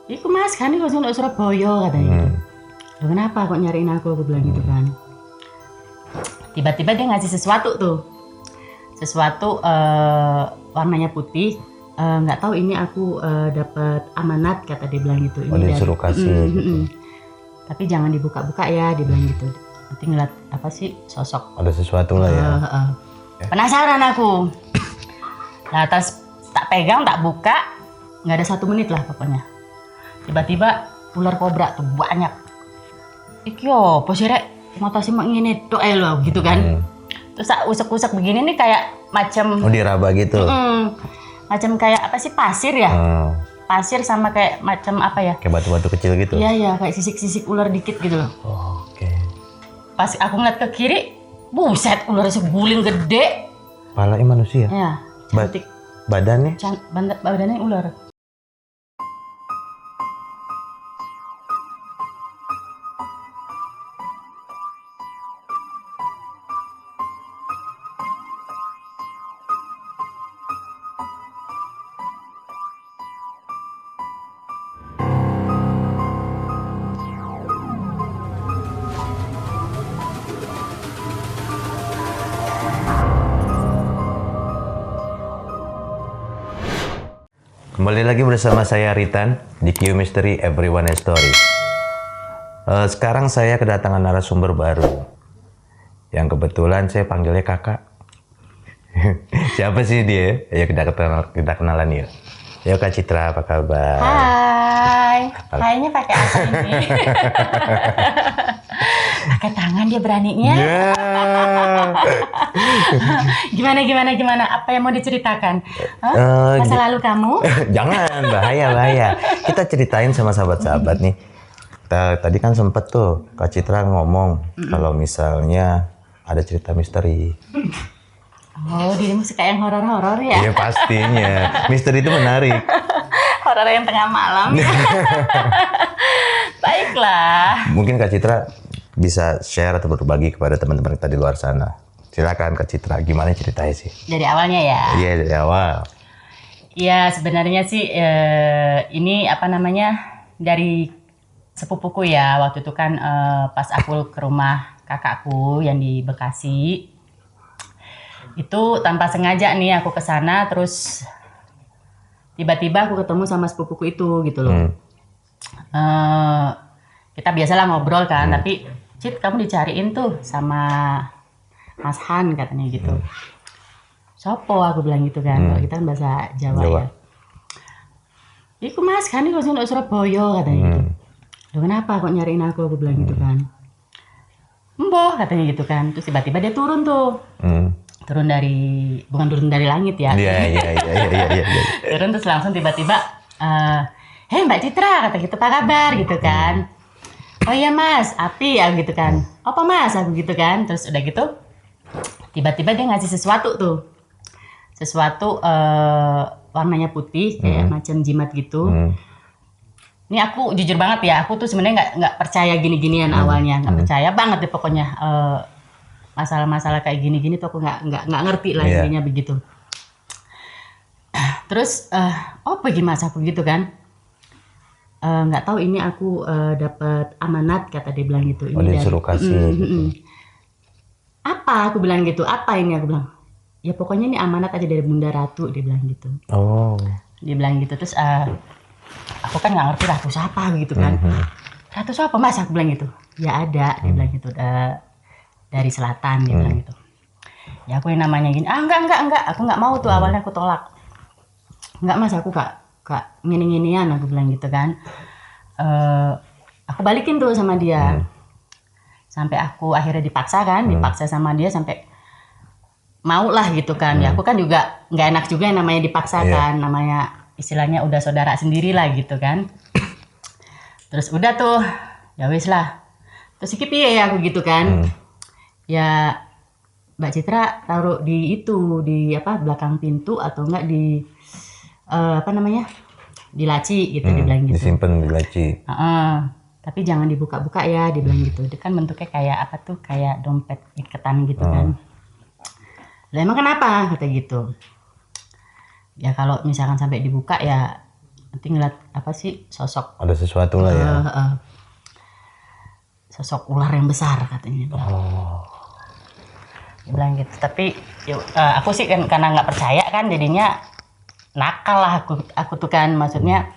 Iku mas kan ini langsung dari Surabaya katanya gitu. Loh kenapa kok nyariin aku bilang gitu kan. Tiba-tiba dia ngasih sesuatu tuh. Sesuatu warnanya putih. Nggak tahu ini aku dapat amanat kata dia bilang gitu. Ini disuruh kasih gitu. Tapi jangan dibuka-buka ya dia bilang gitu. Nanti ngeliat apa sih sosok. Ada sesuatu lah ya. Penasaran aku. Nah terus tak pegang tak buka. Nggak ada 1 menit lah pokoknya. Tiba-tiba ular kobra tuh banyak. Iki yo, posirek mata sih mak ngene tok lo gitu kan. Terus tak usek-usek begini nih kayak macam diraba gitu. Macam kayak apa sih pasir ya? Pasir sama kayak macam apa ya? Kayak batu-batu kecil gitu. Iya, kayak sisik-sisik ular dikit gitu loh. Oke. Pas aku ngeliat ke kiri, buset ular seguling gede. Palanya manusia. Ya, cantik. Badannya? Badannya ular. Kembali lagi bersama saya Ritan di Q Mystery Everyone has Story. Sekarang saya kedatangan narasumber baru yang kebetulan saya panggilnya kakak. Siapa sih dia? Ya kita kenalan ya. Ya Kak Citra, apa kabar? Hai, kayaknya pakai apa ini? Pakai tangan dia beraninya. Gimana? Apa yang mau diceritakan? Masa lalu kamu? Jangan, bahaya. Kita ceritain sama sahabat-sahabat nih. Tadi kan sempet tuh Kak Citra ngomong kalau misalnya ada cerita misteri. Oh, dirimu suka yang horor-horor ya? Iya pastinya, misteri itu menarik. Horor yang tengah malam. Baiklah. Mungkin Kak Citra bisa share atau berbagi kepada teman-teman kita di luar sana. Silakan Kak Citra, gimana ceritanya sih? Dari awalnya ya? Iya, dari awal. Iya, sebenarnya sih ini apa namanya dari sepupuku ya. Waktu itu kan pas aku ke rumah kakakku yang di Bekasi, itu tanpa sengaja nih aku ke sana, terus tiba-tiba aku ketemu sama sepupuku itu gitu loh. Kita biasalah ngobrol kan, tapi Cit kamu dicariin tuh sama Mas Han katanya gitu. Sopo aku bilang gitu kan, kalau kita kan bahasa Jawa. Ya. Iku Mas Han ini langsung dari Surabaya katanya gitu. Loh kenapa kok nyariin aku bilang gitu kan. Mbah katanya gitu kan, terus tiba-tiba dia turun tuh. Bukan turun dari langit ya. Iya. Turun terus langsung tiba-tiba, hei Mbak Citra, kata gitu, apa kabar gitu kan. Oh iya Mas, api ya gitu kan. Apa Mas, aku gitu kan. Terus udah gitu, tiba-tiba dia ngasih sesuatu tuh. Sesuatu warnanya putih, kayak macam jimat gitu. Ini aku jujur banget ya, aku tuh sebenarnya nggak percaya gini-ginian awalnya. Nggak percaya banget deh pokoknya. Masalah-masalah kayak gini-gini tuh aku nggak ngerti lah intinya begitu. Terus pergi mas aku gitu kan, nggak tahu ini aku dapat amanat kata dia bilang gitu. Ini disuruh kasih gitu. Apa aku bilang gitu, apa ini aku bilang, ya pokoknya ini amanat aja dari Bunda Ratu dia bilang gitu. Dia bilang gitu, terus aku kan nggak ngerti ratu siapa gitu kan. Ratu siapa mas aku bilang gitu. Ya ada dia bilang gitu. Dari selatan dia bilang gitu. Ya aku yang namanya gini, enggak, aku nggak mau tuh, awalnya aku tolak. Enggak mas, aku kak ngini-nginian aku bilang gitu kan. Aku balikin tuh sama dia. Sampai aku akhirnya dipaksa kan, dipaksa sama dia sampai mau lah gitu kan. Ya aku kan juga nggak enak juga yang namanya dipaksa kan, namanya istilahnya udah saudara sendiri lah gitu kan. Terus udah tuh, ya wis lah. Terus iki piye ya aku gitu kan. Ya Mbak Citra taruh di belakang pintu atau enggak di di laci gitu dia bilang gitu. Disimpan di laci. Tapi jangan dibuka-buka ya dia bilang gitu. Dia kan bentuknya kayak apa tuh, kayak dompet iketan gitu kan. Lah emang kenapa kata gitu. Ya kalau misalkan sampai dibuka ya nanti ngeliat apa sih sosok Ada sesuatu lah ya. sosok ular yang besar katanya. Dia bilang gitu. Tapi aku sih kan karena nggak percaya kan jadinya nakal lah aku tuh kan, maksudnya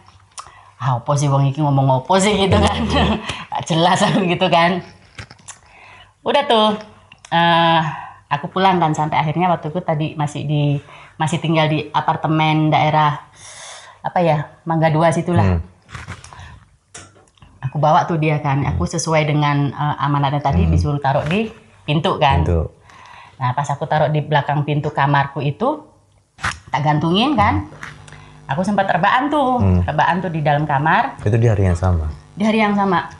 apa sih wong iki ngomong apa sih gitu kan. Gak jelas aku gitu kan. Udah tuh aku pulang kan, sampai akhirnya waktu itu tadi masih tinggal di apartemen daerah apa ya, Mangga 2 situlah. Aku bawa tuh dia kan, aku sesuai dengan amanatnya tadi disuruh taruh di pintu kan. Nah pas aku taruh di belakang pintu kamarku itu tak gantungin kan, aku sempat rebahan tuh di dalam kamar. Itu di hari yang sama? Di hari yang sama.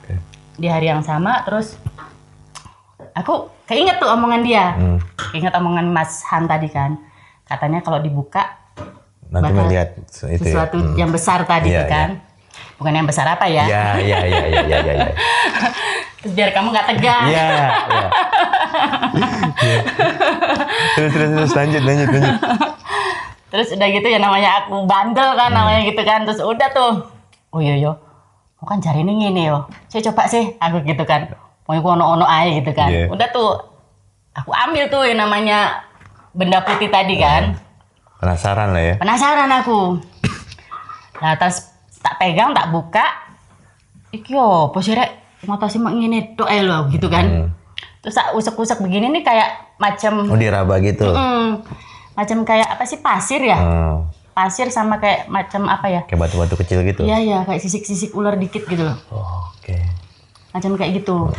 Di hari yang sama terus aku keinget tuh omongan dia. Keinget omongan Mas Han tadi kan. Katanya kalau dibuka nanti melihat sesuatu yang besar tadi tuh kan. Bukan yang besar apa ya? Ya. Terus biar kamu nggak tegang. Iya. Terus lanjut. Terus udah gitu ya, namanya aku bandel kan, namanya gitu kan. Terus udah tuh, oh iya yo, aku kan cari ini yo. Saya coba sih, aku gitu kan. Mau aku ono aja gitu kan. Udah tuh, aku ambil tuh yang namanya benda putih tadi kan. Penasaran lah ya. Penasaran aku. Nah terus tak pegang, tak buka. Iki yo, apa sih rek? Mata sih mak ngene tok ae lho gitu kan. Terus tak usek-usek begini nih kayak macam diraba gitu. Macam kayak apa sih, pasir ya? Pasir sama kayak macam apa ya? Kayak batu-batu kecil gitu. Iya, kayak sisik-sisik ular dikit gitu loh. Oke. Macam kayak gitu.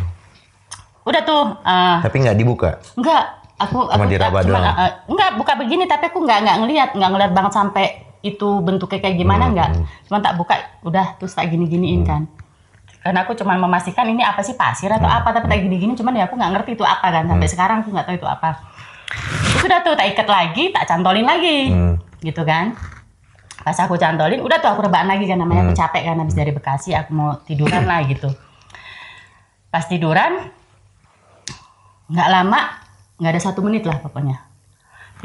Udah tuh. Tapi nggak dibuka? Enggak. Aku diraba doang? Enggak, buka begini tapi aku nggak ngelihat banget sampai itu bentuknya kayak gimana, enggak. Cuma tak buka, udah terus tak gini-giniin kan. Karena aku cuma memastikan ini apa sih, pasir atau apa, tapi tak gini-gini, cuman ya aku nggak ngerti itu apa kan. Sampai sekarang aku nggak tahu itu apa. Udah tuh tak ikat lagi, tak cantolin lagi. Gitu kan. Pas aku cantolin, udah tuh aku rebahan lagi kan, namanya aku capek kan habis dari Bekasi, aku mau tiduran lah gitu. Pas tiduran, nggak lama, nggak ada 1 menit lah pokoknya.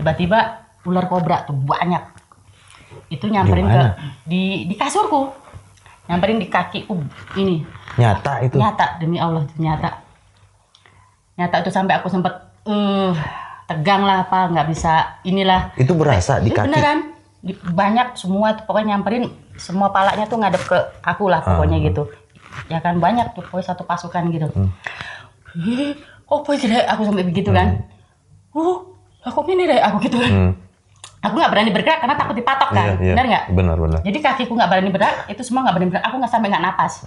Tiba-tiba ular kobra tuh banyak. Itu nyamperin di kasurku. Nyamperin di kaki ini. Nyata itu? Nyata, demi Allah itu nyata. Nyata itu sampai aku sempet tegang lah apa, nggak bisa inilah. Itu berasa di kaki? Beneran. Banyak semua tuh pokoknya nyamperin, semua palanya tuh ngadep ke aku lah pokoknya gitu. Ya kan banyak tuh, pokoknya satu pasukan gitu. Apa sih deh, aku sampai begitu kan. Aku ini deh, aku gitu kan. Aku nggak berani bergerak karena takut dipatok kan. Benar nggak? Benar. Jadi kakiku nggak berani bergerak, itu semua nggak berani bergerak. Aku nggak sampai nggak napas.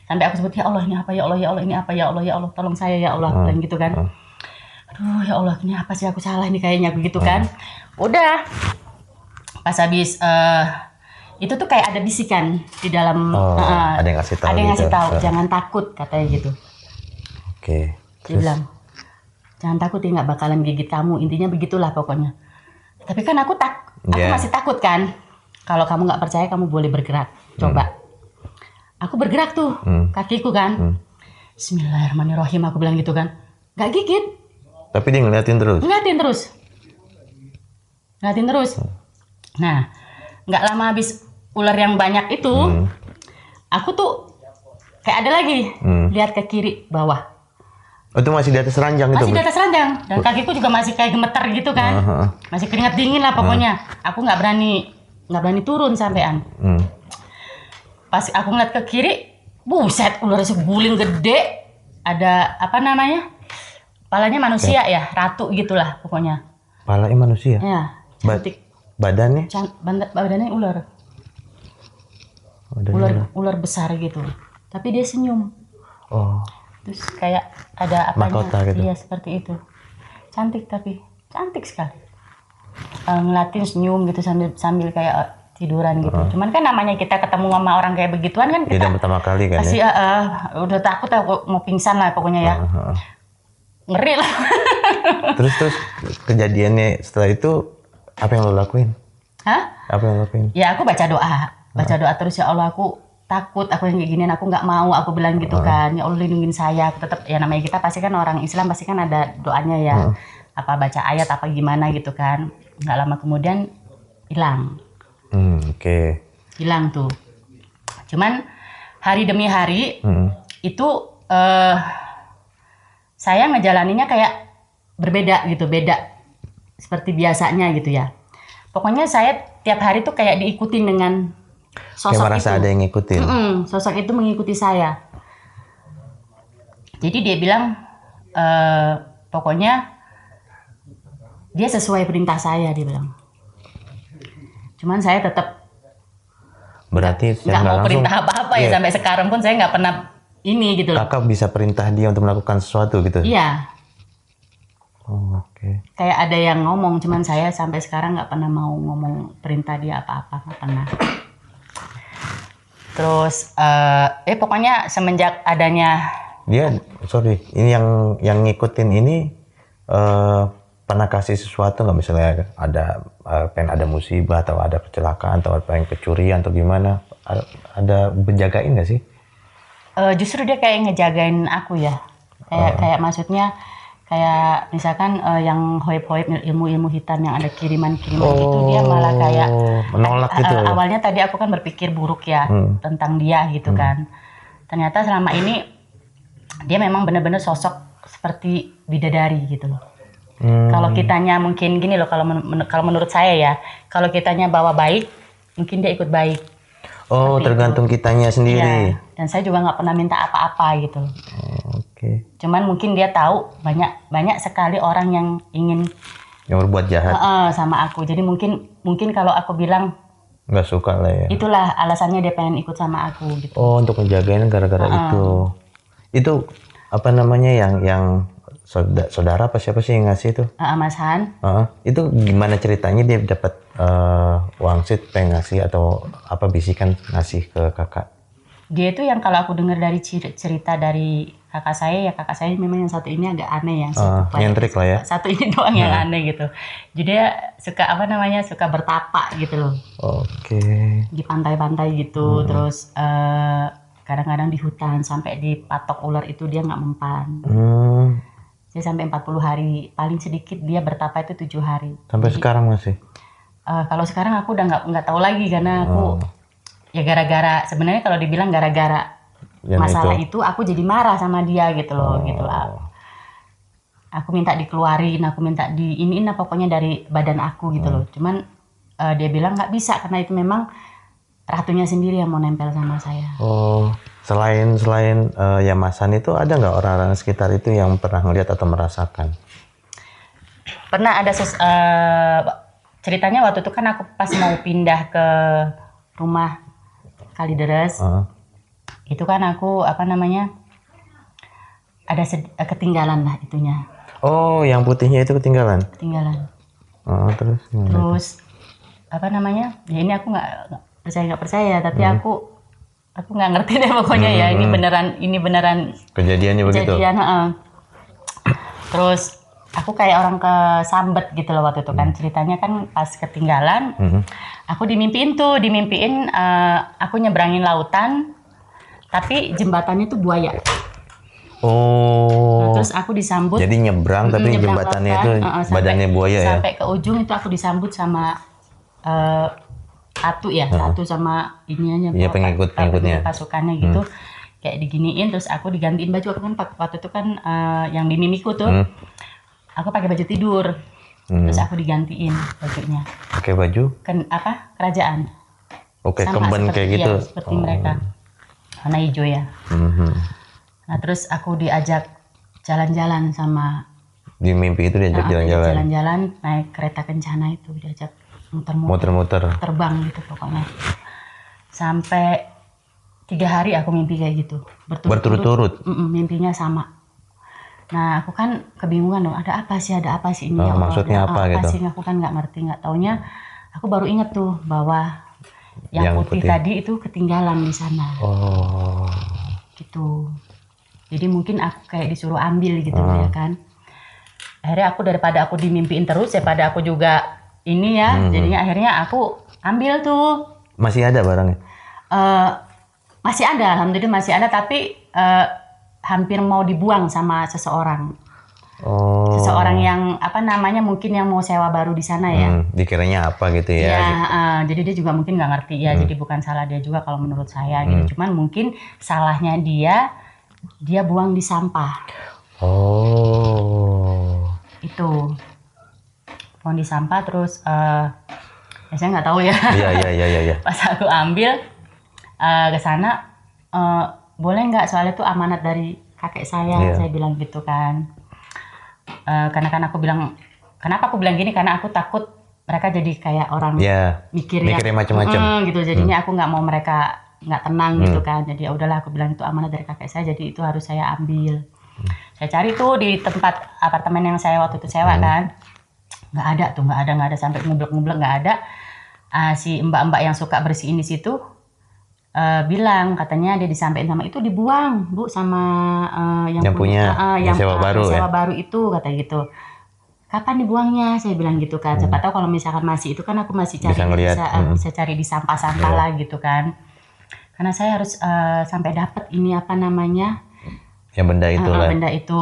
Sampai aku sebut, ya Allah ini apa, ya Allah, ya Allah ini apa, ya Allah, ya Allah tolong saya ya Allah, dan gitu kan. Aduh ya Allah, ini apa sih, aku salah nih kayaknya, begitu kan. Udah pas habis itu tuh kayak ada bisikan di dalam. Ada yang ngasih tahu. Ada yang ngasih tahu, jangan takut katanya gitu. Oke. Dia bilang jangan takut, dia nggak bakalan gigit kamu, intinya begitulah pokoknya. Tapi kan aku masih takut kan. Kalau kamu nggak percaya, kamu boleh bergerak, coba. Aku bergerak tuh, kakiku kan. Bismillahirrahmanirrahim, aku bilang gitu kan. Nggak gigit. Tapi dia ngeliatin terus? Ngeliatin terus. Nah, nggak lama habis ular yang banyak itu, aku tuh kayak ada lagi, lihat ke kiri bawah. Itu masih di atas ranjang itu? Masih di atas ranjang, dan kakiku juga masih kayak gemeter gitu kan. Masih keringat dingin lah pokoknya. Aku nggak berani turun sampean. Pas aku ngeliat ke kiri, buset, ular seguling gede. Ada apa namanya? Palanya manusia ya, ratu gitulah pokoknya. Palanya manusia? Ya, cantik. Badannya? Badannya ular. Ular besar gitu. Tapi dia senyum. Terus kayak ada apanya. Mahkota gitu. Iya, seperti itu. Cantik sekali. Ngeliatin senyum gitu sambil kayak tiduran gitu. Cuman kan namanya kita ketemu sama orang kayak begituan kan, kita pertama kali kan pasti udah takut, aku mau pingsan lah pokoknya ya. Ngeri lah. Terus kejadiannya setelah itu apa yang lo lakuin? Apa yang lo lakuin? Ya aku baca doa terus, ya Allah aku takut, aku yang kayak ginian, aku nggak mau, aku bilang gitu kan. Ya Allah lindungin saya. Aku tetap, ya namanya kita pasti kan orang Islam pasti kan ada doanya ya. Apa baca ayat apa gimana gitu kan. Nggak lama kemudian hilang. Oke. hilang tuh. Cuman hari demi hari itu saya ngejalaninnya kayak berbeda gitu, beda seperti biasanya gitu ya. Pokoknya saya tiap hari tuh kayak diikutin dengan sosok Kayak merasa itu. ada yang ngikutin. Sosok itu mengikuti saya. Jadi dia bilang pokoknya dia sesuai perintah saya, dia bilang. Cuman saya tetap Berarti nggak mau langsung, perintah apa-apa ya, sampai sekarang pun saya nggak pernah ini gitu loh. Kakak bisa perintah dia untuk melakukan sesuatu gitu? Iya, Oh, oke. kayak ada yang ngomong, cuman saya sampai sekarang nggak pernah mau ngomong perintah dia apa-apa, nggak pernah. Terus pokoknya semenjak adanya Dia, sorry, ini yang ngikutin ini pernah kasih sesuatu nggak, misalnya pengen ada musibah atau ada kecelakaan atau pengen kecurian atau gimana? Ada penjagain nggak sih? justru dia kayak ngejagain aku ya, kayak maksudnya kayak misalkan yang hoib-hoib ilmu-ilmu hitam yang ada kiriman-kiriman gitu, dia malah kayak menolak gitu. awalnya tadi aku kan berpikir buruk ya tentang dia gitu kan. Ternyata selama ini dia memang benar-benar sosok seperti bidadari gitu loh. Kalau kitanya mungkin gini loh, kalau menurut saya ya, kalau kitanya bawa baik, mungkin dia ikut baik. Oh, Seperti tergantung kitanya sendiri. Ya, dan saya juga nggak pernah minta apa-apa gitu. Oke. Cuman mungkin dia tahu banyak sekali orang yang ingin Yang berbuat jahat. sama aku. Jadi mungkin kalau aku bilang Nggak suka lah ya. itulah alasannya dia pengen ikut sama aku gitu. Oh, untuk ngejagain gara-gara itu. Itu apa namanya yang saudara apa siapa sih yang ngasih itu? Mas Han, Itu gimana ceritanya dia dapat wangsit pengen ngasih atau apa bisikan ngasih ke kakak? dia itu yang kalau aku dengar dari cerita dari kakak saya memang yang satu ini agak aneh ya. Nyentrik lah ya. Satu ini doang yang aneh gitu. Jadi dia suka suka bertapa gitu loh. Oke. Di pantai-pantai gitu, terus kadang-kadang di hutan sampai dipatok ular itu dia nggak mempan. Jadi sampai 40 hari, paling sedikit dia bertapa itu 7 hari. Sampai sekarang masih? Kalau sekarang aku udah nggak tahu lagi karena aku ya gara-gara, sebenarnya kalau dibilang gara-gara masalah itu aku jadi marah sama dia gitu loh, gitu lah. Aku minta dikeluarin, aku minta diiniin pokoknya dari badan aku gitu loh. Cuman dia bilang nggak bisa karena itu memang ratunya sendiri yang mau nempel sama saya. Oh, selain ya Masan itu ada nggak orang-orang sekitar itu yang pernah ngeliat atau merasakan? Pernah ada ceritanya waktu itu kan aku pas mau pindah ke rumah Kalideres, itu kan aku ada ketinggalan lah itunya. Oh, yang putihnya itu ketinggalan? Ketinggalan. Oh, terus ya ini aku nggak percaya tapi aku nggak ngerti deh pokoknya ya, ini beneran kejadiannya begitu. Terus aku kayak orang kesambet gitu loh waktu itu kan, ceritanya kan pas ketinggalan aku dimimpiin aku nyebrangin lautan tapi jembatannya tuh buaya. Oh. Nah, terus aku disambut. Jadi nyebrang tapi jembatannya itu badannya buaya ya. Sampai ke ujung itu aku disambut sama satu sama ininya. Iya, pengikutnya. Pasukannya gitu. Kayak diginiin, terus aku digantiin baju. Aku kan waktu itu kan yang di mimiku tuh, aku pakai baju tidur. Terus aku digantiin bajunya. Pakai baju? Kerajaan. Oke, kemben kayak gitu. Ya, seperti mereka. Warna hijau ya. Nah, terus aku diajak jalan-jalan sama. Di mimpi itu diajak jalan-jalan? Jalan-jalan, naik kereta kencana itu, diajak muter-muter. Terbang gitu pokoknya. Sampai 3 hari aku mimpi kayak gitu. Berturut-turut? Mimpinya sama. Nah, aku kan kebingungan dong, ada apa sih ini? Ya Allah, maksudnya apa gitu? Sih? Aku kan nggak ngerti, nggak taunya. Aku baru inget tuh bahwa yang putih tadi itu ketinggalan di sana. Oh. Gitu. Jadi mungkin aku kayak disuruh ambil gitu ya kan. Akhirnya aku daripada aku dimimpiin terus, daripada aku juga ini ya, jadinya akhirnya aku ambil tuh. Masih ada barangnya? Masih ada, alhamdulillah masih ada, tapi hampir mau dibuang sama seseorang. Oh. seseorang yang apa namanya mungkin yang mau sewa baru di sana ya. Dikiranya apa gitu ya? Ya, jadi dia juga mungkin nggak ngerti ya. Jadi bukan salah dia juga kalau menurut saya gitu. Cuman mungkin salahnya dia buang di sampah. Oh. Itu buang di sampah terus ya saya nggak tahu ya. Iya. Pas aku ambil ke sana, boleh nggak, soalnya itu amanat dari kakek saya. Saya bilang gitu kan. Karena kan aku bilang, kenapa aku bilang gini, karena aku takut mereka jadi kayak orang mikirnya macam-macam gitu. Jadinya aku nggak mau mereka nggak tenang gitu kan. Jadi ya udahlah, aku bilang itu amanat dari kakek saya, jadi itu harus saya ambil. Saya cari tuh di tempat apartemen yang saya waktu itu sewa kan, nggak ada sampai ngublek-ngublek nggak ada. Si mbak-mbak yang suka bersihin di situ bilang, katanya dia disampaikan sama itu dibuang Bu sama yang punya yang sewa baru itu, kata gitu. Kapan dibuangnya? Saya bilang gitu kan. Siapa tahu kalau misalkan masih itu kan aku masih cari bisa cari di sampah-sampah lah gitu kan. Karena saya harus sampai dapat ini apa namanya? Yang benda itu lah. Benda itu.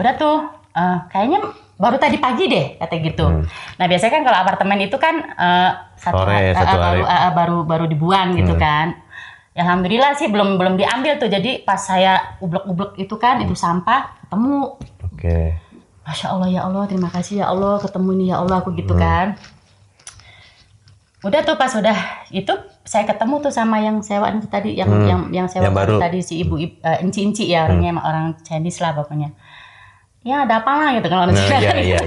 Udah tuh kayaknya baru tadi pagi deh kata gitu. Nah biasanya kan kalau apartemen itu kan satu hari baru dibuang gitu kan. Ya, alhamdulillah sih belum diambil tuh. Jadi pas saya ublek-ublek itu kan itu sampah ketemu. Oke. Masya Allah, ya Allah, terima kasih ya Allah, ketemu ini ya Allah, aku gitu kan. Udah tuh pas udah itu saya ketemu tuh sama yang sewaan itu tadi, yang sewa baru tadi, si ibu inci ya, orangnya orang Chinese lah pokoknya. Ya ada apa lah gitu kan orang Cina. Iya.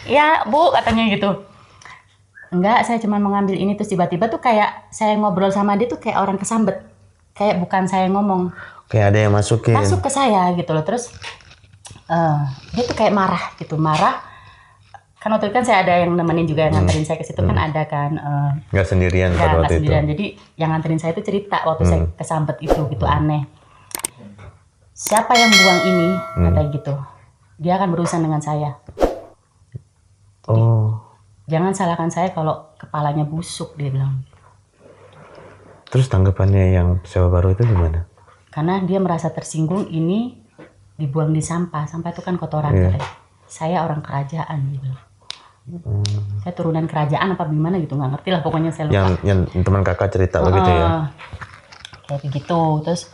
Ya Bu katanya gitu. Enggak, saya cuma mengambil ini, terus tiba-tiba tuh kayak saya ngobrol sama dia tuh kayak orang kesambet. Kayak bukan saya ngomong. Kayak ada yang masuk ke saya gitu loh. Terus dia tuh kayak marah. Kan waktu itu kan saya ada yang nemenin juga, yang nganterin saya ke situ kan ada kan. Nggak sendirian pada waktu itu. Jadi yang nganterin saya itu cerita waktu saya kesambet itu gitu aneh. Siapa yang buang ini? Katanya gitu. Dia akan berurusan dengan saya. Jadi, jangan salahkan saya kalau kepalanya busuk, dia bilang. Terus tanggapannya yang sewa baru itu gimana? Karena dia merasa tersinggung ini dibuang di sampah. Sampah itu kan kotoran. Saya orang kerajaan gitu. Saya turunan kerajaan apa gimana gitu, nggak ngerti lah pokoknya saya lupa. Yang teman kakak cerita begitu ya? Kayak begitu. Terus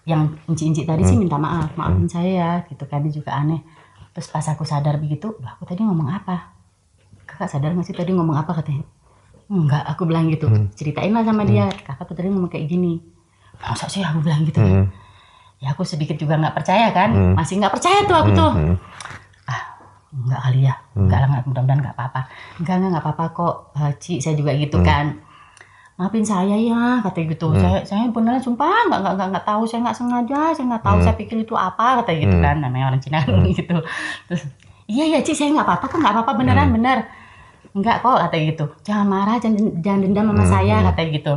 yang inci-inci tadi sih minta maafin saya ya gitu kan, dia juga aneh. Terus pas aku sadar begitu, aku tadi ngomong apa? Kakak sadar nggak sih tadi ngomong apa katanya? Enggak, aku bilang gitu. Ceritain lah sama dia, kakak tuh tadi ngomong kayak gini. Masa sih aku bilang gitu kan? Ya aku sedikit juga nggak percaya kan, masih nggak percaya tuh aku tuh. Enggak kali ya, enggak lah, mudah-mudahan nggak apa-apa. Enggak apa-apa kok, Ci, saya juga gitu kan. Maafin saya ya, katanya gitu. Saya beneran sumpah nggak tahu, saya nggak sengaja, saya nggak tahu, saya pikir itu apa, katanya gitu kan. Namanya orang Cina gitu. Terus iya Ci, saya nggak apa-apa kok, nggak apa-apa, bener. Enggak kok, katanya gitu. Jangan marah, jangan dendam sama saya, katanya gitu.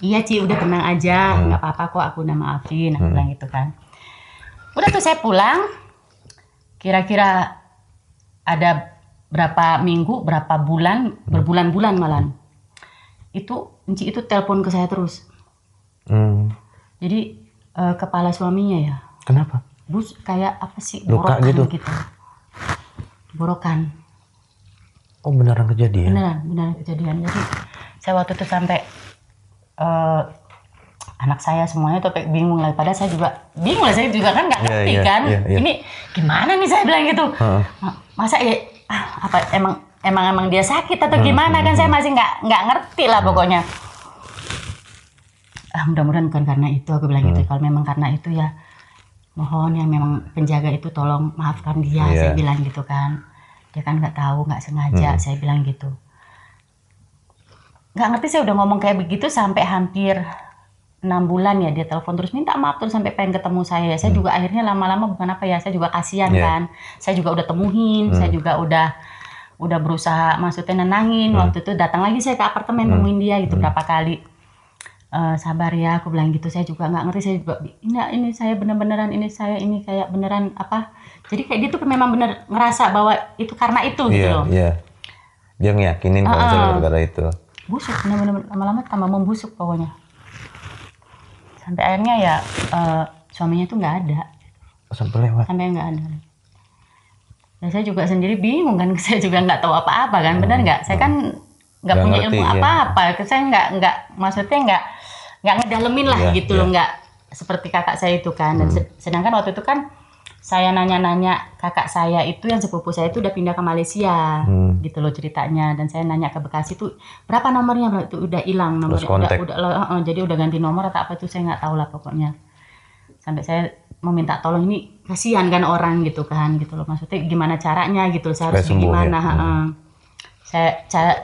Iya Ci, udah tenang aja, nggak apa-apa kok, aku udah maafin, aku bilang gitu kan. Udah tuh saya pulang, kira-kira ada berapa minggu, berapa bulan, berbulan-bulan malah. Enci itu telepon ke saya terus. Jadi kepala suaminya ya. Kenapa? Kayak apa sih? Luka borokan gitu. Borokan. Oh beneran kejadian? Beneran kejadian. Jadi saya waktu itu sampai anak saya semuanya tuh bingung lah. Padahal saya juga bingung lah, saya juga kan nggak ngerti kan. Ini gimana nih, saya bilang gitu. Masa ya apa emang dia sakit atau gimana kan, saya masih nggak ngerti lah pokoknya. Mudah-mudahan bukan karena itu, aku bilang gitu. Kalau memang karena itu ya mohon yang memang penjaga itu tolong maafkan dia, saya bilang gitu kan. Dia kan nggak tahu, nggak sengaja, saya bilang gitu. Nggak ngerti, saya udah ngomong kayak begitu sampai hampir 6 bulan ya, dia telepon terus minta maaf terus sampai pengen ketemu saya. Saya juga akhirnya lama-lama bukan apa ya, saya juga kasihan kan. Saya juga udah temuin, saya juga udah berusaha maksudnya nenangin. Waktu itu datang lagi saya ke apartemen nemuin dia gitu berapa kali. Sabar ya, aku bilang gitu. Saya juga nggak ngerti, saya juga ini saya beneran ini saya ini kayak beneran apa. Jadi kayak dia tuh memang bener ngerasa bahwa itu karena itu gitu loh. Iya. Dia ngeyakinin kalau misalnya gara-gara itu. Busuk, bener-bener lama-lama tambah membusuk pokoknya. Sampai akhirnya ya suaminya tuh nggak ada. sampai lewat. Sampai nggak ada. Dan saya juga sendiri bingung kan, saya juga nggak tahu apa-apa kan, benar nggak? Saya kan nggak Nggak punya ngerti, ilmu ya. apa-apa, saya nggak maksudnya nggak ngedalemin lah Iya, gitu iya. loh, nggak seperti kakak saya itu kan. Dan sedangkan waktu itu kan saya nanya-nanya kakak saya itu yang sepupu saya itu udah pindah ke Malaysia gitu loh ceritanya, dan saya nanya ke Bekasi tuh berapa nomornya, itu udah hilang nomornya, kontak. jadi udah ganti nomor atau apa itu saya nggak tahu lah pokoknya. Sampai saya meminta tolong, ini kasihan kan orang gitu kan, gitu loh, maksudnya gimana caranya gitu loh, saya harus Supaya sembuh, gimana. ya. Saya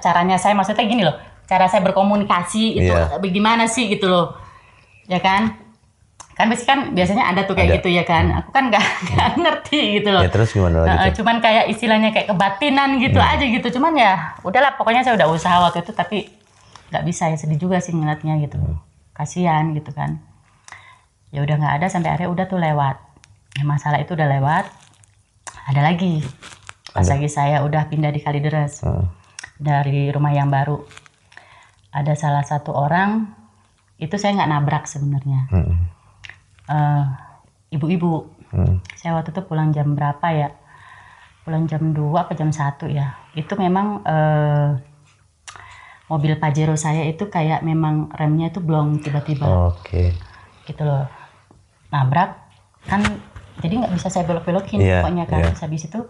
caranya saya maksudnya gini loh, cara saya berkomunikasi itu Iya. bagaimana sih gitu loh, ya kan biasanya ada tuh kayak Ada. gitu ya kan, aku kan nggak ngerti gitu loh. Ya terus gimana lagi tuh? Cuman kayak istilahnya kayak kebatinan gitu aja gitu, cuman ya udahlah pokoknya saya udah usaha waktu itu, tapi nggak bisa ya, sedih juga sih ngeliatnya gitu, kasihan gitu kan. Ya udah nggak ada, sampai akhirnya udah tuh lewat. Ya, masalah itu udah lewat. Ada lagi pas lagi saya udah pindah di Kalideres dari rumah yang baru, ada salah satu orang itu, saya nggak nabrak sebenarnya. Ibu-ibu. Saya waktu itu pulang jam berapa ya, pulang jam 2 apa jam 1 ya, itu memang mobil Pajero saya itu kayak memang remnya itu blong tiba-tiba. Oke. Gitu loh, nabrak kan, jadi nggak bisa saya belok-belokin. Iya, Pokoknya kan. iya. Terus habis itu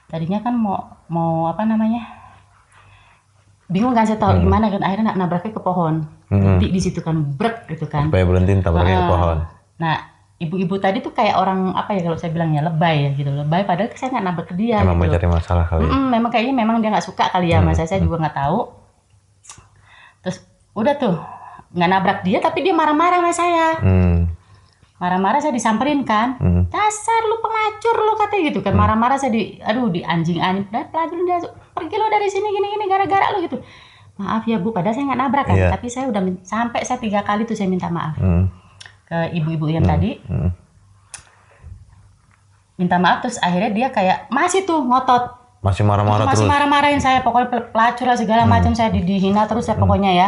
tadinya kan mau apa namanya, bingung kan saya tahu gimana kan, akhirnya nabraknya ke pohon, berhenti di situ kan, brek gitu kan. Supaya berhentiin tabraknya ke pohon. Nah, ibu-ibu tadi tuh kayak orang apa ya, kalau saya bilangnya lebay ya gitu, lebay, padahal saya nggak nabrak ke dia Emang gitu loh. mencari masalah kali ya. Memang kayaknya memang dia nggak suka kali ya sama saya juga nggak tahu. Terus udah tuh nggak nabrak dia, tapi dia marah-marah sama saya. Marah-marah, saya disamperin kan, dasar lu pengacur lu, katanya gitu kan. Marah-marah saya di anjing-anjing, pelajur dia, pergi lo dari sini gini-gini gara-gara lu gitu. Maaf ya Bu, padahal saya nggak nabrak kan, Iya. tapi saya udah sampai saya 3 kali tuh saya minta maaf ke ibu-ibu yang tadi. Minta maaf, terus akhirnya dia kayak masih tuh ngotot, Masih marah-marah masih terus. marah-marahin saya, pokoknya pelacur lah segala macam, saya dihina terus ya pokoknya ya.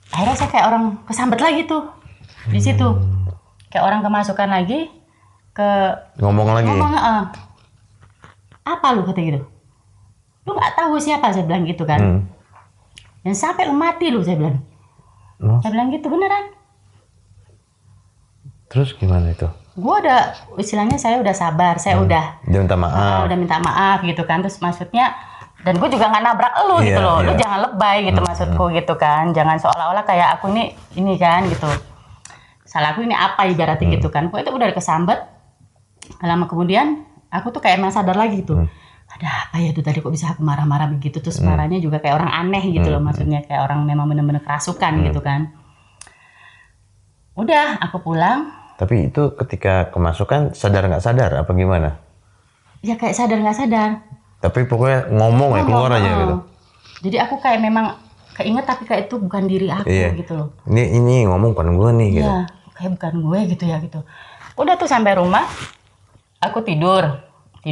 Akhirnya saya kayak orang kesambet lagi tuh di situ, kayak orang kemasukan lagi ke Ngomong lagi. ngomong, apa lu, kata gitu, lu nggak tahu siapa, saya bilang gitu kan. Dan sampai lu mati lu, saya bilang. Oh. Saya bilang gitu beneran. Terus gimana itu? Gue udah, istilahnya saya udah sabar, saya udah Dia minta maaf. udah minta maaf gitu kan. Terus maksudnya, dan gue juga nggak nabrak lu Iya, gitu loh, lu iya. jangan lebay gitu, maksudku gitu kan, jangan seolah-olah kayak aku ini kan gitu, salah aku ini apa ibaratnya gitu kan. Pokoknya itu udah kesambet. Lama kemudian aku tuh kayak emang sadar lagi gitu, ada apa ya tuh tadi, kok bisa aku marah-marah begitu. Terus marahnya juga kayak orang aneh gitu loh, maksudnya kayak orang memang bener-bener kerasukan gitu kan. Udah aku pulang, Tapi itu ketika kemasukan sadar nggak sadar apa gimana? ya kayak sadar nggak sadar. Tapi pokoknya ngomong ya, keluar aja gitu. Jadi aku kayak memang keinget, tapi kayak itu bukan diri aku Iya. gitu loh. Ini ngomong bukan gue nih gitu. Iya, kayak bukan gue gitu ya gitu. Udah tuh sampai rumah, aku tidur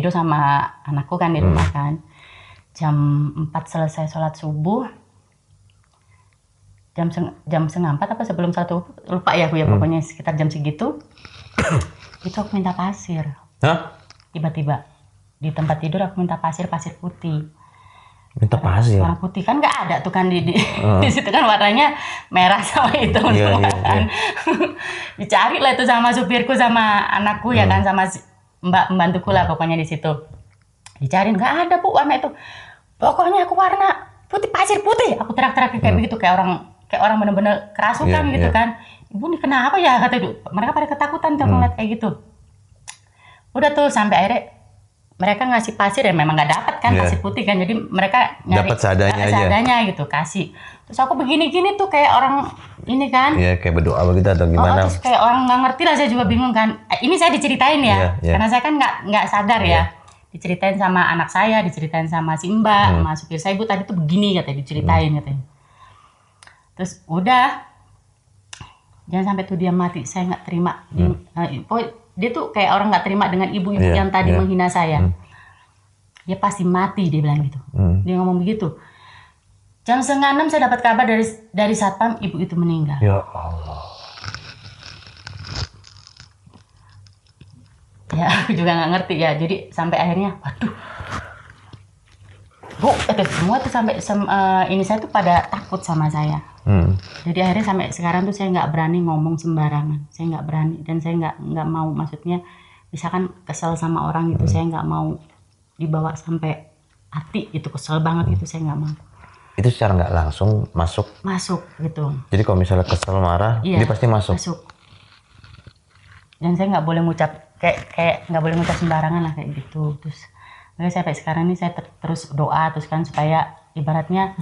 sama anakku kan di rumah kan. Jam 4 selesai sholat subuh. Jam setengah 4 apa sebelum satu, lupa ya aku ya, pokoknya sekitar jam segitu. Itu aku minta pasir. Hah? Tiba-tiba di tempat tidur aku minta pasir putih. Minta pasir. Warna putih kan nggak ada tuh kan di situ kan, warnanya merah sama hitam Iya, semua iya, kan. Dicari lah itu sama supirku sama anakku ya kan, sama pembantuku lah pokoknya di situ. Dicariin nggak ada Bu warna itu. Pokoknya aku warna putih, pasir putih. Aku teriak-teriak kayak begitu, kayak orang bener-bener kerasukan Iya, gitu iya. kan. Ibu ini kenapa ya, kata itu. Mereka pada ketakutan tuh ngeliat kayak gitu. Udah tuh sampai akhirnya mereka ngasih pasir, ya memang nggak dapat kan Iya. pasir putih kan, jadi mereka nyari Dapat seadanya aja. seadanya gitu, kasih. Terus aku begini-gini tuh kayak orang ini kan. Iya, kayak berdoa begitu atau Oh, gimana? terus kayak orang nggak ngerti lah, saya juga bingung kan. Ini saya diceritain ya, Iya, iya. karena saya kan nggak sadar ya. Diceritain sama anak saya, diceritain sama si Mbak, sama supir saya, Bu tadi tuh begini katanya, diceritain katanya. Terus udah, jangan sampai tuh dia mati, saya nggak terima. Dia tuh kayak orang nggak terima dengan ibu-ibu Iya, yang tadi iya. menghina saya. Dia pasti mati, dia bilang gitu. Dia ngomong begitu. Jam 5:30 saya dapat kabar dari satpam, ibu itu meninggal. Ya Allah. Ya aku juga nggak ngerti ya. Jadi sampai akhirnya, waduh, Bu, itu semua tuh sampai ini saya tuh pada takut sama saya. Jadi akhirnya sampai sekarang tuh saya nggak berani ngomong sembarangan. Saya nggak berani dan saya nggak mau, maksudnya misalkan kesel sama orang itu saya nggak mau dibawa sampai hati itu, kesel banget itu saya nggak mau. Itu secara nggak langsung masuk gitu. Jadi kalau misalnya kesel marah, Iya, dia pasti masuk. Dan saya nggak boleh ngucap kayak nggak boleh ngucap sembarangan lah kayak gitu. Terus makanya sampai sekarang ini saya terus doa terus kan supaya ibaratnya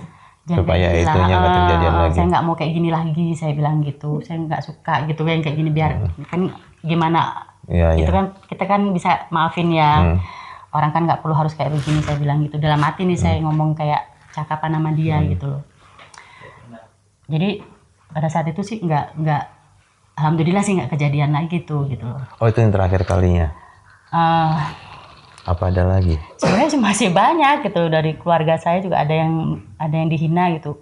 supaya itunya nggak terjadian lagi. Saya nggak mau kayak gini lagi, saya bilang gitu. Saya nggak suka gitu yang kayak gini, biar kan gimana itu kan kita kan bisa maafin ya. Orang kan nggak perlu harus kayak begini, saya bilang gitu. Dalam hati nih saya ngomong kayak cakapan sama dia gitu loh. Jadi pada saat itu sih nggak alhamdulillah sih nggak kejadian lagi gitu loh. Oh, itu yang terakhir kalinya. Apa ada lagi? Sebenarnya masih banyak gitu, dari keluarga saya juga ada yang dihina gitu.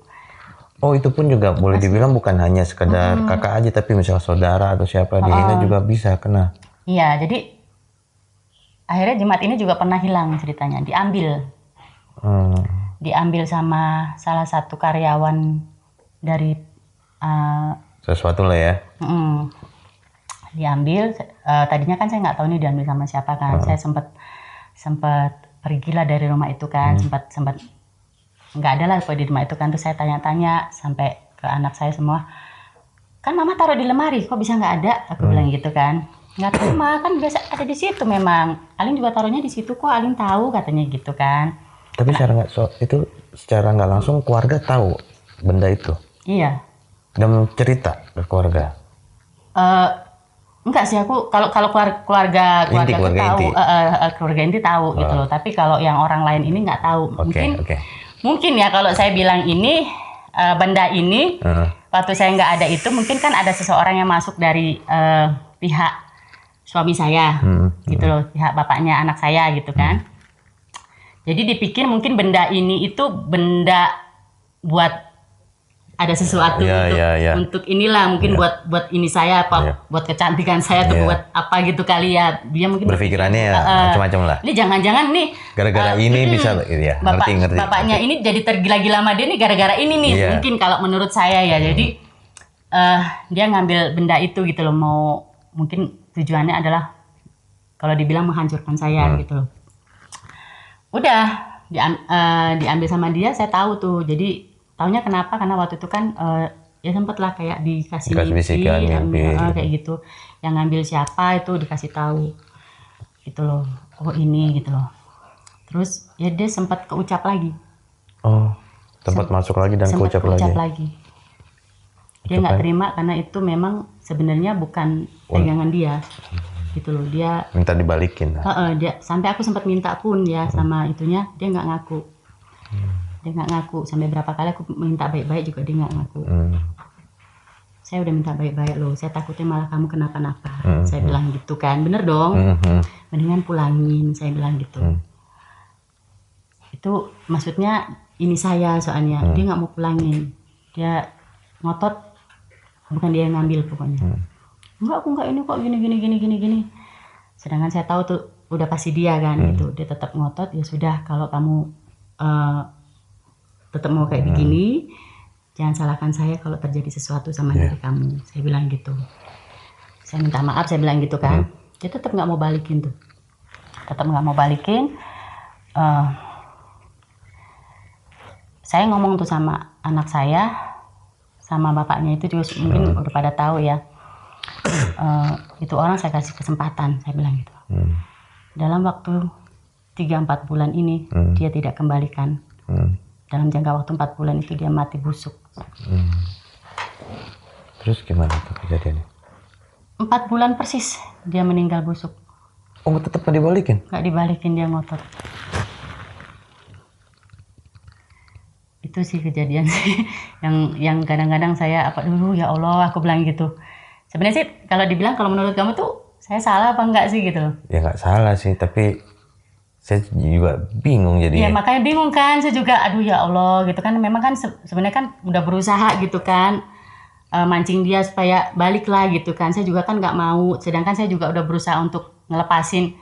Oh, itu pun juga boleh dibilang bukan hanya sekedar kakak aja, tapi misal saudara atau siapa dihina juga bisa kena. Iya, jadi akhirnya Jumat ini juga pernah hilang ceritanya, diambil sama salah satu karyawan dari sesuatu lah ya. Diambil, tadinya kan saya nggak tahu ini diambil sama siapa kan. Saya sempat pergilah dari rumah itu kan, sempat nggak ada lah di rumah itu kan. Terus saya tanya-tanya sampai ke anak saya semua, kan mama taruh di lemari, kok bisa nggak ada? Aku bilang gitu kan. Nggak tahu mah, kan biasa ada di situ memang. Alin juga taruhnya di situ kok, Alin tahu katanya gitu kan. Tapi secara nggak langsung keluarga tahu benda itu. Iya. Dan cerita ke keluarga. Enggak sih, aku kalau keluarga inti tahu gitu loh. Tapi kalau yang orang lain ini nggak tahu. Mungkin ya kalau saya bilang ini benda ini waktu saya nggak ada itu, mungkin kan ada seseorang yang masuk dari pihak suami saya gitu loh, pihak bapaknya anak saya gitu kan. Jadi dipikir mungkin benda ini itu benda buat ada sesuatu untuk inilah, mungkin buat ini saya apa, buat kecantikan saya atau buat apa gitu kali ya. Dia mungkin berpikirannya macam-macam lah. Ini jangan-jangan nih gara-gara ini bisa ya, ngerti. Bapaknya ini jadi tergila-gila sama dia nih gara-gara ini nih. Mungkin kalau menurut saya ya. Jadi dia ngambil benda itu gitu loh, mungkin tujuannya adalah kalau dibilang menghancurkan saya gitu loh. Udah diambil sama dia, saya tahu tuh. Jadi taunya kenapa? Karena waktu itu kan ya sempet lah kayak dikasih mimpi, kayak gitu. Yang ngambil siapa itu dikasih tahu gitu loh. Oh ini gitu loh. Terus ya dia sempat keucap lagi. Oh, sempat masuk lagi dan keucap lagi. Dia nggak terima karena itu memang sebenarnya bukan pegangan dia gitu loh. Dia minta dibalikin. Dia sampai aku sempat minta pun ya sama itunya, dia nggak ngaku. Dia nggak ngaku, sampai berapa kali aku minta baik-baik juga dia nggak ngaku. Saya udah minta baik-baik loh, saya takutnya malah kamu kenapa-napa. Saya bilang gitu kan, bener dong. Mendingan pulangin, saya bilang gitu. Itu maksudnya ini saya soalnya, dia nggak mau pulangin. Dia ngotot, bukan dia yang ngambil pokoknya. Enggak, aku nggak ini kok gini. Sedangkan saya tahu tuh udah pasti dia kan gitu. Dia tetap ngotot, ya sudah kalau kamu tetap mau kayak begini, jangan salahkan saya kalau terjadi sesuatu sama diri kamu. Saya bilang gitu. Saya minta maaf, saya bilang gitu kan. Dia tetap nggak mau balikin tuh. Saya ngomong tuh sama anak saya, sama bapaknya itu juga mungkin udah pada tahu ya. Itu orang saya kasih kesempatan, saya bilang gitu. Dalam waktu 3-4 bulan ini dia tidak kembalikan. Dalam jangka waktu 4 bulan itu dia mati busuk. Terus gimana tuh kejadiannya? 4 bulan persis dia meninggal busuk. Oh, tetap nggak dibalikin? Nggak dibalikin, dia ngotot. Itu sih kejadian sih yang kadang-kadang saya ya Allah, aku bilang gitu. Sebenarnya sih kalau dibilang, kalau menurut kamu tuh saya salah apa enggak sih gitu loh? Ya nggak salah sih, tapi saya juga bingung jadinya. Ya makanya bingung kan, saya juga ya Allah gitu kan. Memang kan sebenarnya kan udah berusaha gitu kan, mancing dia supaya balik lah gitu kan. Saya juga kan nggak mau, sedangkan saya juga udah berusaha untuk ngelepasin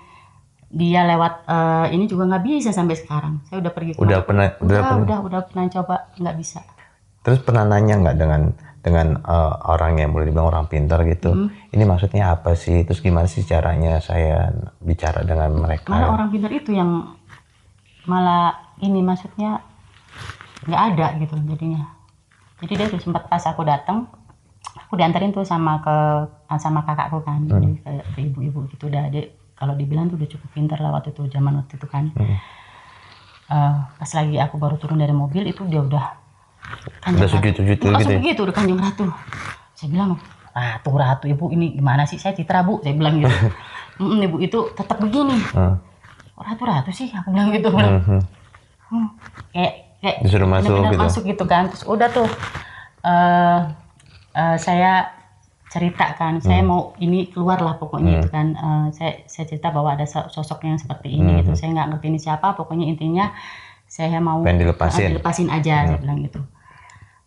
dia lewat ini juga nggak bisa sampai sekarang. Saya udah pergi Udah pernah udah pernah coba, nggak bisa. Terus pernah nanya nggak dengan orang yang boleh dibilang orang pintar gitu, ini maksudnya apa sih? Terus gimana sih caranya saya bicara dengan mereka? Malah orang pintar itu yang malah ini maksudnya nggak ada gitu jadinya. Jadi dia tuh sempat pas aku datang, aku diantarin tuh sama kakakku kan, jadi ke ibu-ibu gitu. Udah dia kalau dibilang tuh udah cukup pintar lah waktu itu, zaman waktu itu kan. Pas lagi aku baru turun dari mobil itu dia udah segitu gitu ya? Begitu udah Kanjeng Ratu. Saya bilang, ratu ibu ini gimana sih, saya Citra bu, saya bilang gitu. Ibu itu tetap begini. Ratu sih aku bilang gitu. Kayak disuruh masuk gitu kan. Terus udah tuh saya ceritakan, saya mau ini keluar lah pokoknya itu kan. Saya cerita bahwa ada sosok yang seperti ini gitu. Saya nggak ngerti ini siapa, pokoknya intinya saya mau dilepasin aja, saya bilang gitu.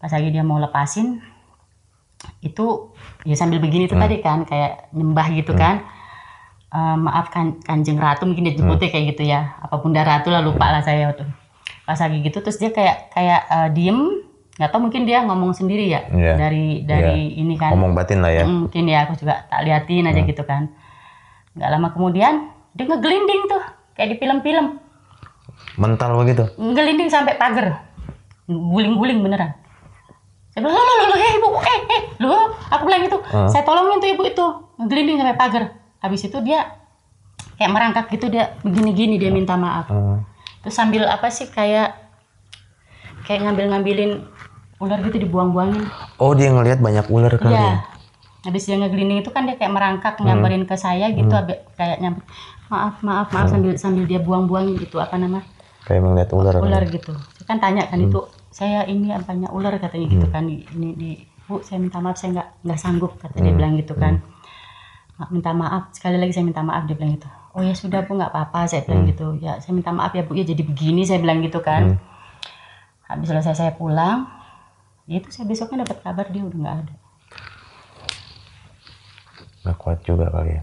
Pas lagi dia mau lepasin itu ya sambil begini tuh tadi kan, kayak nyembah gitu kan. Maaf Kanjeng Ratu, mungkin dia jemputnya kayak gitu ya, apa Bunda Ratu lah, lupa lah saya tuh. Pas lagi gitu terus dia kayak diem, nggak tahu mungkin dia ngomong sendiri ya, dari ini kan, ngomong batin lah ya. Mungkin ya, aku juga tak liatin aja gitu kan. Nggak lama kemudian dia ngegelinding tuh kayak di film-film, mental begitu, ngelinding sampai pagar, guling-guling beneran. Saya bilang, loh, ibu, loh, aku bilang gitu, saya tolongin tuh ibu itu, ngelinding sampai pagar. Habis itu dia kayak merangkak gitu, dia begini-gini, dia minta maaf. Terus sambil apa sih, kayak ngambilin ular gitu, dibuang-buangin. Oh, dia ngelihat banyak ular kali ya? Habis dia ngegelinding itu kan dia kayak merangkak, nyamperin ke saya gitu, kayak nyamper, maaf, sambil dia buang-buangin gitu, apa namanya? Kayak melihat ular gitu. Saya kan tanya kan itu, saya ini banyak ular katanya gitu kan, ini Bu, saya minta maaf, saya nggak sanggup, kata dia bilang gitu kan. Minta maaf, sekali lagi saya minta maaf, dia bilang gitu. Oh ya sudah Bu, nggak apa-apa, saya bilang gitu. Ya saya minta maaf ya Bu, ya jadi begini, saya bilang gitu kan. Habis selesai saya pulang, ya itu saya besoknya dapat kabar dia udah nggak ada. Nggak kuat juga kali ya?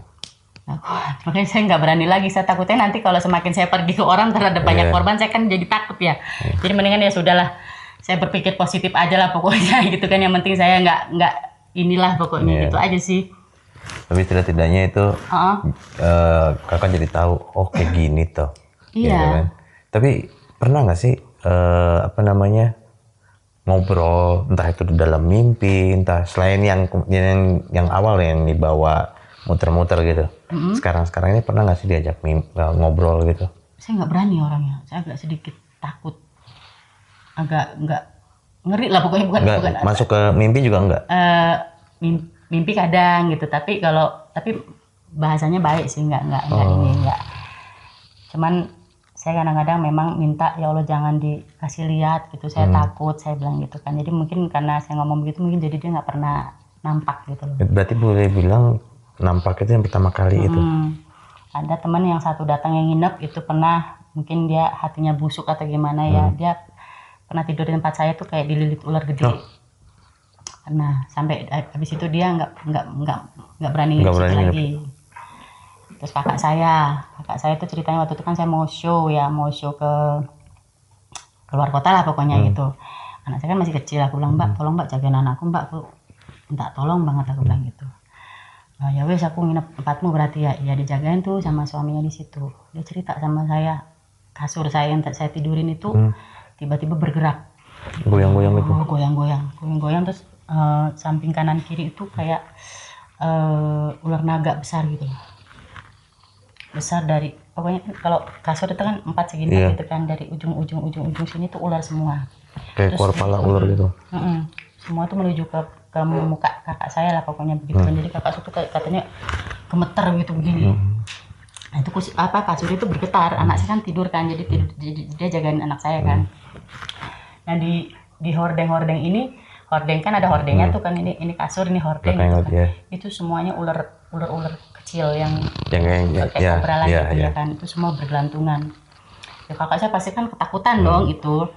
Nggak kuat, makanya saya nggak berani lagi. Saya takutnya nanti kalau semakin saya pergi ke orang terhadap banyak korban, saya kan jadi takut ya. Jadi mendingan ya sudahlah, saya berpikir positif aja lah pokoknya gitu kan. Yang penting saya nggak inilah pokoknya, gitu aja sih. Tapi setidaknya itu kakak jadi tahu, oh kayak gini toh. Iya. Gitu kan? Tapi pernah nggak sih ngobrol, entah itu di dalam mimpi, entah selain yang awal yang dibawa muter-muter gitu. Sekarang ini pernah nggak sih diajak ngobrol gitu? Saya nggak berani orangnya, saya agak sedikit takut, agak nggak ngeri lah pokoknya, bukan masuk ke mimpi juga nggak? Mimpi kadang gitu, tapi bahasanya baik sih, nggak ini nggak. Cuman saya kadang-kadang memang minta, ya Allah jangan dikasih lihat gitu, saya takut, saya bilang gitu kan. Jadi mungkin karena saya ngomong begitu, mungkin jadi dia nggak pernah nampak gitu loh. Berarti boleh bilang nampak itu yang pertama kali itu? Ada teman yang satu datang yang nginep itu pernah, mungkin dia hatinya busuk atau gimana ya, dia pernah tidur di tempat saya tuh kayak dililit ular gede. Nah sampai habis itu dia nggak berani lagi. Terus kakak saya tuh ceritanya waktu itu kan saya mau show ke keluar kota lah pokoknya gitu. Anak saya kan masih kecil, aku bilang Mbak, tolong Mbak jagain anakku Mbak, aku minta tolong banget, aku bilang gitu. Ya wes, aku nginep tempatmu berarti ya dijagain tuh sama suaminya di situ. Dia cerita sama saya, kasur saya yang saya tidurin itu tiba-tiba bergerak, goyang-goyang gitu. Goyang-goyang terus samping kanan kiri itu kayak ular naga besar gitu. Besar dari pokoknya kalau kasur itu kan 4 segini gitu kan, dari ujung sini tuh ular semua. Kayak keluar pala ular gitu. Semua tuh menuju ke muka kakak saya lah pokoknya begitu kan. Jadi kakak itu katanya gemeter gitu begini. Nah itu kasur itu bergetar, anak saya kan tidur kan, jadi dia jagain anak saya kan. Nah di hordeng ini, hordeng kan ada hordengnya tuh kan, ini kasur, ini hordeng gitu kan. Itu semuanya ular kecil yang kayak kobra lagi gitu ya kan, itu semua bergelantungan. Ya kakak saya pasti kan ketakutan dong itu.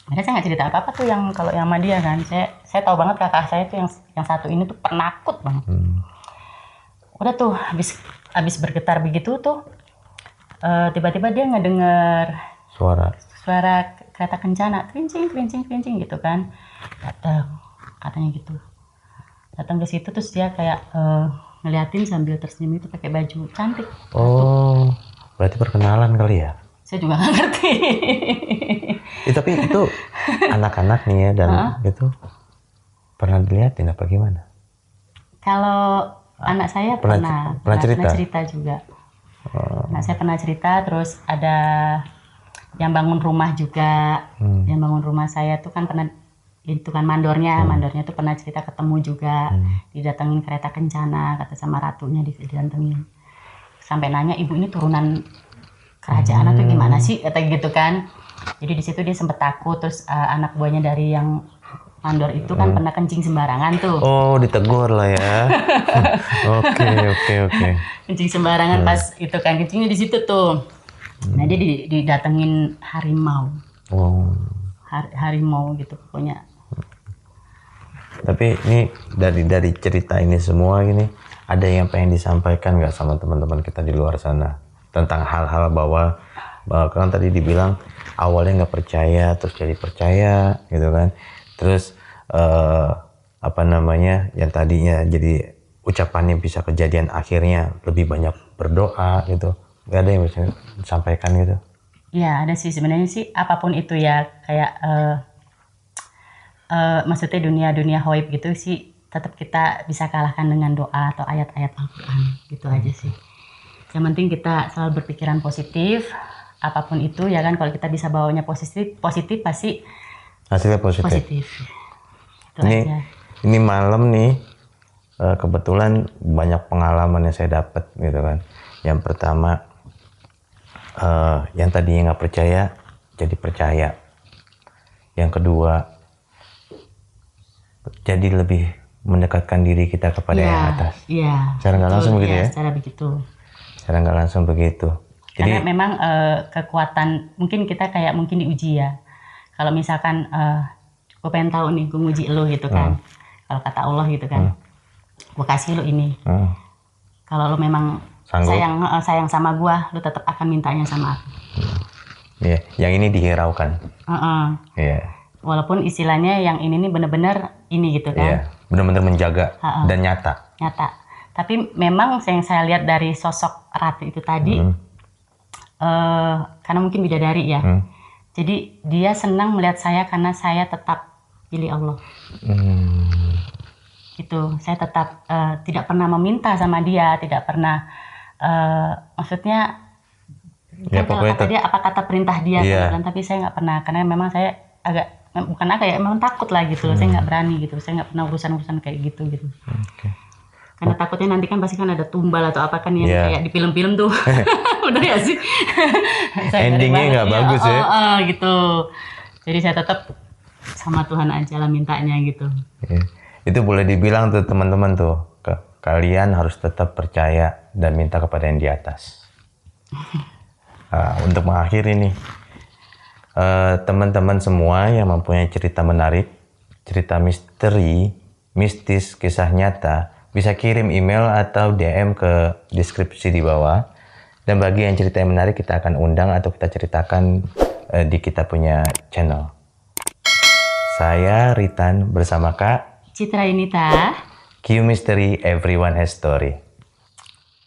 Makanya saya nggak cerita apa-apa tuh yang kalau yang sama dia kan. Saya tahu banget kakak saya tuh yang satu ini tuh penakut banget. Udah tuh habis abis bergetar begitu tuh tiba-tiba dia ngedenger suara kereta kencana, kerincing kerincing kerincing gitu kan. Datang katanya gitu, datang ke situ terus dia kayak ngeliatin sambil tersenyum itu pakai baju cantik. Oh, berarti perkenalan kali ya? Saya juga nggak ngerti. Tapi itu anak-anak nih ya, dan itu pernah dilihatin apa gimana? Kalau anak saya pernah cerita juga. Anak saya pernah cerita, terus ada yang bangun rumah juga. Yang bangun rumah saya tuh kan pernah, itu kan mandornya tuh pernah cerita ketemu juga. Didatengin kereta kencana, kata sama ratunya didatengin. Sampai nanya, ibu ini turunan kerajaan atau gimana sih, kata gitu kan. Jadi di situ dia sempet takut, terus anak buahnya dari yang mandor itu kan pernah kencing sembarangan tuh. Oh, ditegur lah ya. Oke. Kencing sembarangan pas itu kan, kencingnya di situ tuh. Nah dia didatengin harimau. Oh. Harimau gitu pokoknya. Tapi ini dari cerita ini semua gini, ada yang pengen disampaikan nggak sama teman-teman kita di luar sana tentang hal-hal bahwa kan tadi dibilang awalnya nggak percaya terus jadi percaya gitu kan, terus apa namanya, yang tadinya jadi ucapannya bisa kejadian akhirnya lebih banyak berdoa gitu. Nggak ada yang bisa disampaikan gitu? Ya ada sih sebenarnya sih, apapun itu ya, kayak maksudnya dunia hoib gitu sih, tetap kita bisa kalahkan dengan doa atau ayat-ayat Al-Quran gitu aja sih. Yang penting kita selalu berpikiran positif, apapun itu ya kan. Kalau kita bisa bawanya positif pasti hasilnya positif. Itu aja. Ini malam nih kebetulan banyak pengalaman yang saya dapat gitu kan. Yang pertama, yang tadinya nggak percaya jadi percaya. Yang kedua, jadi lebih mendekatkan diri kita kepada yang atas. Iya. Secara nggak langsung begitu ya? Secara nggak langsung begitu. Jadi, karena memang kekuatan, mungkin kita kayak mungkin diuji ya. Kalau misalkan gue pengen tahu nih, gue nguji lo gitu kan. Kalau kata Allah gitu kan, gue kasih lo ini. Kalau lo memang sayang sama gue, lo tetap akan mintanya sama aku. Iya, yang ini dihiraukan. Iya. Walaupun istilahnya yang ini nih bener-bener ini gitu kan. Iya, bener-bener menjaga dan nyata. Tapi memang yang saya lihat dari sosok ratu itu tadi, karena mungkin bidadari ya. Jadi dia senang melihat saya karena saya tetap pilih Allah. Gitu. Saya tetap tidak pernah meminta sama dia, tidak pernah maksudnya ya, kalau kata dia apa kata perintah dia kan, tapi saya nggak pernah, karena memang saya memang takut lah gitu loh. Saya nggak berani gitu, saya nggak pernah urusan kayak gitu. Karena takutnya nanti kan pasti kan ada tumbal atau apa kan yang kayak di film-film tuh. Udah ya sih. Endingnya nggak bagus ya. Gitu. Jadi saya tetap sama Tuhan aja lah mintanya gitu. Itu boleh dibilang tuh teman-teman tuh, kalian harus tetap percaya dan minta kepada yang di atas. Untuk mengakhiri nih, teman-teman semua yang mempunyai cerita menarik, cerita misteri, mistis, kisah nyata, bisa kirim email atau DM ke deskripsi di bawah. Dan bagi yang cerita yang menarik, kita akan undang atau kita ceritakan di kita punya channel. Saya Ritan bersama Kak Citra Inita. Q Mystery, Everyone Has Story.